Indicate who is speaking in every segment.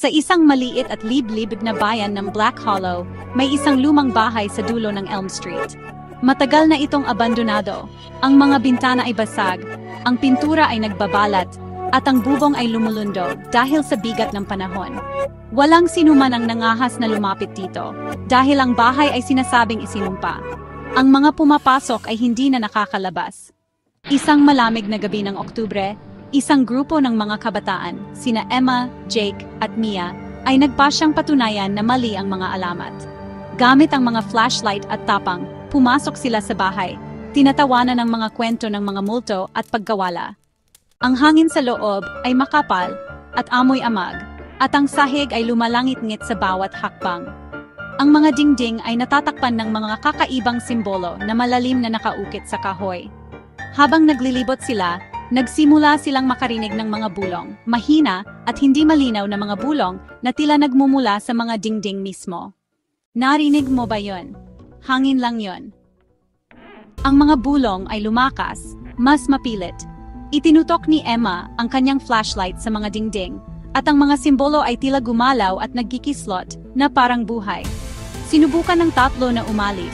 Speaker 1: Sa isang maliit at liblib na bayan ng Black Hollow, may isang lumang bahay sa dulo ng Elm Street. Matagal na itong abandonado. Ang mga bintana ay basag, ang pintura ay nagbabalat, at ang bubong ay lumulundog dahil sa bigat ng panahon. Walang sinuman ang nangahas na lumapit dito, dahil ang bahay ay sinasabing isinumpa. Ang mga pumapasok ay hindi na nakakalabas. Isang malamig na gabi ng Oktubre, isang grupo ng mga kabataan, sina Emma, Jake, at Mia, ay nagpasyang patunayan na mali ang mga alamat. Gamit ang mga flashlight at tapang, pumasok sila sa bahay, tinatawanan ng mga kwento ng mga multo at pagkawala. Ang hangin sa loob ay makapal at amoy amag, at ang sahig ay lumalangit-ngit sa bawat hakbang. Ang mga dingding ay natatakpan ng mga kakaibang simbolo na malalim na nakaukit sa kahoy. Habang naglilibot sila, nagsimula silang makarinig ng mga bulong, mahina at hindi malinaw na mga bulong na tila nagmumula sa mga dingding mismo. Narinig mo ba yon? Hangin lang yon. Ang mga bulong ay lumakas, mas mapilit. Itinutok ni Emma ang kanyang flashlight sa mga dingding, at ang mga simbolo ay tila gumalaw at nagkikislot na parang buhay. Sinubukan ng tatlo na umalis,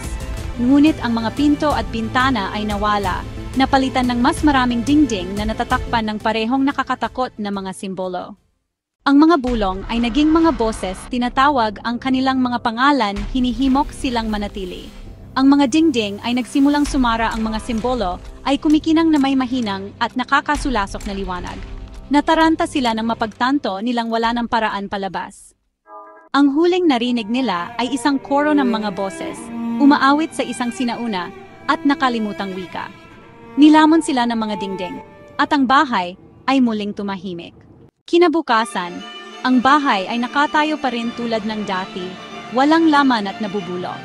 Speaker 1: ngunit ang mga pinto at bintana ay nawala, napalitan ng mas maraming dingding na natatakpan ng parehong nakakatakot na mga simbolo. Ang mga bulong ay naging mga boses, tinatawag ang kanilang mga pangalan, hinihimok silang manatili. Ang mga dingding ay nagsimulang sumara, ang mga simbolo ay kumikinang na may mahinang at nakakasulasok na liwanag. Nataranta sila ng mapagtanto nilang wala ng paraan palabas. Ang huling narinig nila ay isang koro ng mga boses, umaawit sa isang sinauna at nakalimutang wika. Nilamon sila ng mga dingding, at ang bahay ay muling tumahimik. Kinabukasan, ang bahay ay nakatayo pa rin tulad ng dati, walang laman at nabubulok.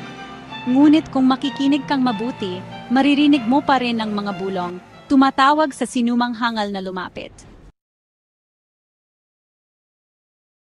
Speaker 1: Ngunit kung makikinig kang mabuti, maririnig mo pa rin ang mga bulong, tumatawag sa sinumang hangal na lumapit.